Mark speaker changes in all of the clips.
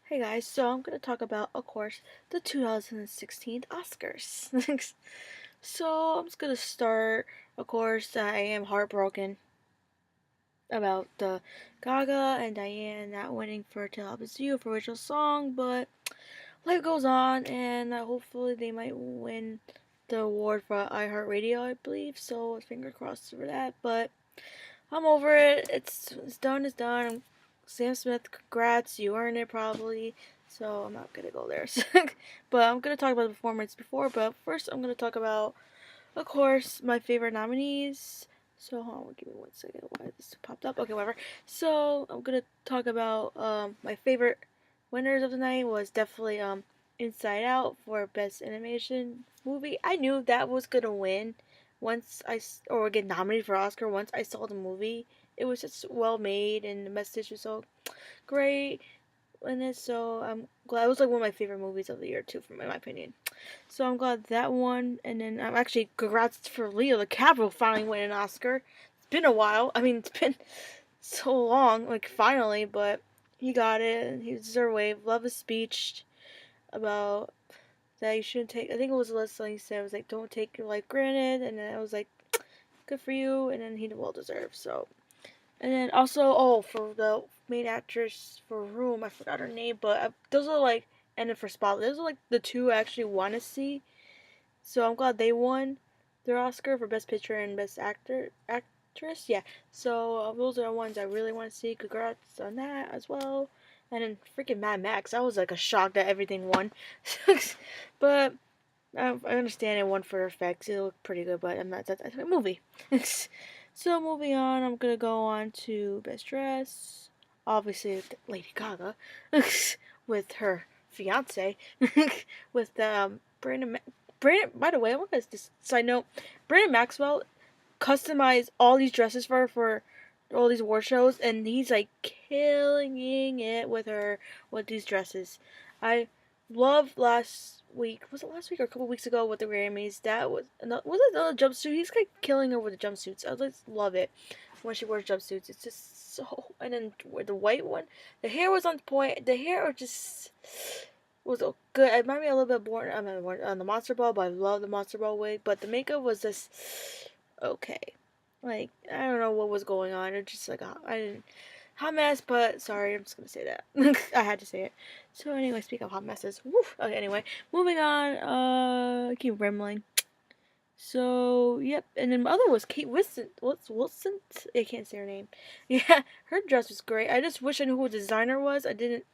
Speaker 1: Hey guys, so I'm gonna talk about, of course, the 2016 Oscars. So I'm just gonna start. Of course, I am heartbroken about the Gaga and Diane not winning for "Till Happens to You" for original song, but life goes on, and hopefully they might win the award for iHeartRadio, I believe. So finger crossed for that. But I'm over it. It's done. It's done. Sam Smith, congrats. You earned it probably. So I'm not gonna go there. But I'm gonna talk about the performance before. But first, I'm gonna talk about, of course, my favorite nominees. So hold on, give me 1 second. Why this popped up? Okay, whatever. So I'm gonna talk about my favorite winners of the night was definitely Inside Out for best animation movie. I knew that was gonna win once or get nominated for Oscar once I saw the movie. It was just well made and the message was so great in it. So I'm glad it was like one of my favorite movies of the year too, in my opinion. So I'm glad that won. And then I'm actually congrats for Leo DiCaprio finally winning an Oscar. It's been a while. I mean, it's been so long, like finally, but he got it. And he deserved wave. Love his speech about that you shouldn't take. I think it was Leslie said it was like don't take your life granted, and then I was like good for you, and then he well deserved. So and then also for the main actress for Room, I forgot her name, but those are like and then for Spotlight, those are like the two I actually want to see. So I'm glad they won their Oscar for Best Picture and Best Actress. Yeah. So those are the ones I really want to see. Congrats on that as well. And then freaking Mad Max, I was like a shock that everything won. But I understand it won for effects. It looked pretty good, but I'm not. That's a movie. So moving on, I'm gonna go on to Best Dress. Obviously, Lady Gaga with her fiance, with Brandon. By the way, I want to just side note. Brandon Maxwell customized all these dresses for her for all these war shows, and he's like killing it with her with these dresses. I love last week. Was it last week or a couple weeks ago with the Grammys? That was it another jumpsuit. He's like killing her with the jumpsuits. I just love it when she wears jumpsuits. It's just so. And then with the white one, the hair was on point. The hair just was good. It reminded me a little bit born. I mean, on the Monster Ball, but I love the Monster Ball wig. But the makeup was just okay. Like I don't know what was going on. It's just like I didn't hot mess. But sorry, I'm just gonna say that. I had to say it. So anyway, speak of hot messes. Woof. Okay, anyway, moving on. I keep rambling. So yep, and then my other was Kate Wilson. What's Wilson? I can't say her name. Yeah, her dress was great. I just wish I knew who the designer was. I didn't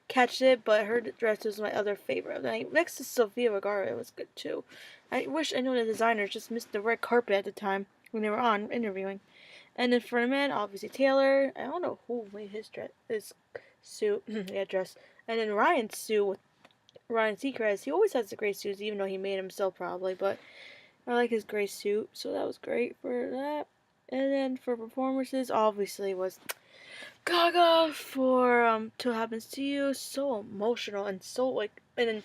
Speaker 1: catch it, but her dress was my other favorite of the night. Next to Sofia Vergara, it was good too. I wish I knew the designers just missed the red carpet at the time when they were on interviewing. And then for the men, obviously Taylor. I don't know who made his dress, his suit, yeah, dress. And then Ryan's suit with Ryan Seacrest. He always has the gray suits, even though he made them himself probably. But I like his gray suit, so that was great for that. And then for performances, obviously was Gaga for "Till Happens to You." So emotional and so like, and then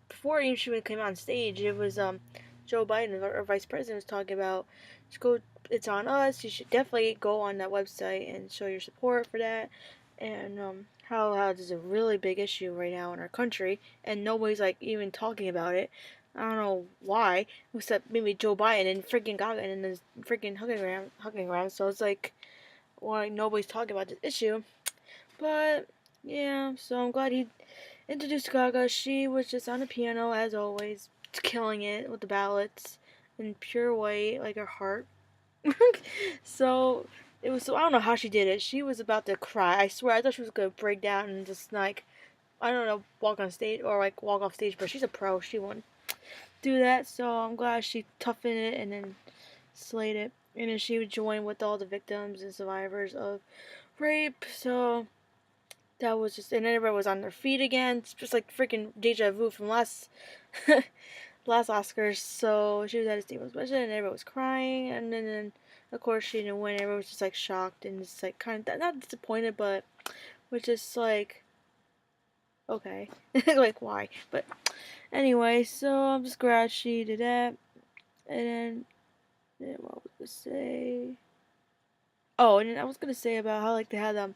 Speaker 1: before she even came on stage, it was Joe Biden, our vice president, was talking about just go. It's on us. You should definitely go on that website and show your support for that. And how this is a really big issue right now in our country, and nobody's like even talking about it. I don't know why, except maybe Joe Biden and freaking Gaga and then freaking hugging around. So it's like, well, like, nobody's talking about this issue. But yeah, so I'm glad he introduced Gaga. She was just on the piano as always, killing it with the ballads in pure white, like her heart. So it was. So I don't know how she did it. She was about to cry. I swear, I thought she was gonna break down and just like I don't know, walk on stage or like walk off stage. But she's a pro. She won't do that. So I'm glad she toughened it and then slayed it. And then she would join with all the victims and survivors of rape. So that was just, and everybody was on their feet again. It's just like freaking deja vu from last last Oscars. So she was at a Staples Special, and everybody was crying. And then of course she didn't win. Everyone was just like shocked and just like kind of not disappointed, but was just like okay, like why? But anyway, so I'm just glad she did that. And then what was I gonna say? Oh, and then I was gonna say about how like they had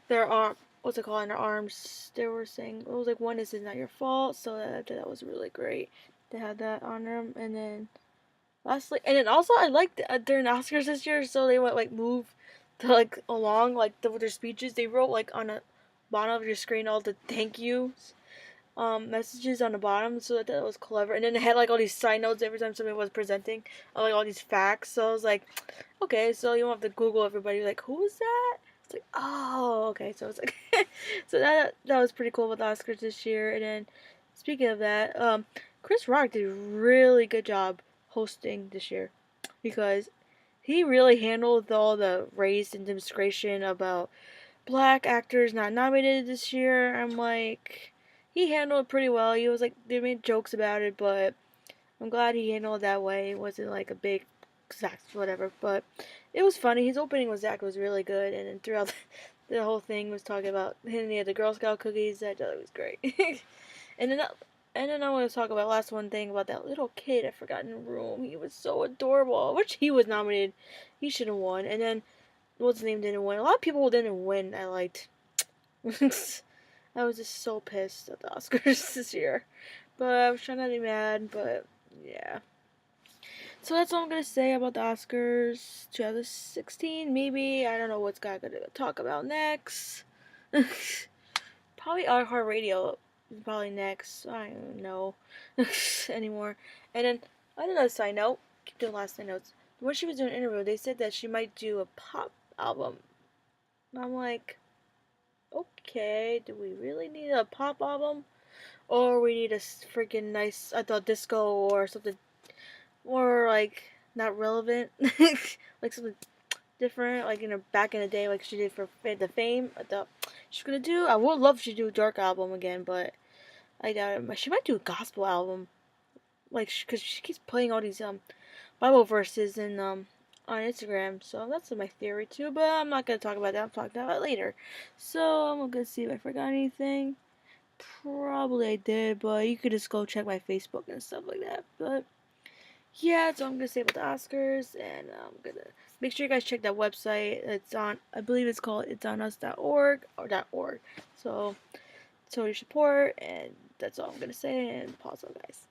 Speaker 1: their what's it called, in their arms. They were saying it was like one is not your fault, so that was really great. They had that on them, and then lastly, and then also I liked during the Oscars this year, so they went like move to like along like with their speeches. They wrote like on the bottom of your screen all the thank yous messages on the bottom, so that was clever. And then they had like all these side notes every time somebody was presenting, like all these facts. So I was like, okay, so you don't have to Google everybody. Like, who was that? It's like, oh, okay. So it's like, so that was pretty cool with the Oscars this year. And then speaking of that, Chris Rock did a really good job hosting this year because he really handled all the race and discrimination about black actors not nominated this year. I'm like, he handled it pretty well. He was like, they made jokes about it, but I'm glad he handled it that way. It wasn't like a big Zach whatever, but it was funny. His opening with Zach was really good, and then throughout the whole thing was talking about him and the Girl Scout cookies. I thought it was great. and then and then I want to talk about last one thing about that little kid I forgot in the room. He was so adorable. Which he was nominated. He should have won. And then what's his name didn't win. A lot of people didn't win. I liked. I was just so pissed at the Oscars this year. But I was trying not to be mad, but yeah. So that's all I'm gonna say about the Oscars 2016. Maybe I don't know what's gonna talk about next. Probably iHeartRadio is probably next. I don't know anymore. And then another side note. Keep doing last side notes. When she was doing an interview, they said that she might do a pop album. I'm like, okay, do we really need a pop album? Or we need a freaking nice, I thought disco or something more like not relevant, like something different, like back in the day, like she did for the Fame. I thought she's gonna do. I would love to do a dark album again, but I doubt it. She might do a gospel album, like because she keeps playing all these Bible verses and on Instagram. So that's my theory too. But I'm not gonna talk about that. I'm talking about it later. So I'm gonna see if I forgot anything. Probably I did, but you could just go check my Facebook and stuff like that. But yeah, that's all I'm gonna say about the Oscars, and I'm gonna make sure you guys check that website. It's on, I believe it's called it'sonus.org or .org. So, show your support, and that's all I'm gonna say. And pause on, guys.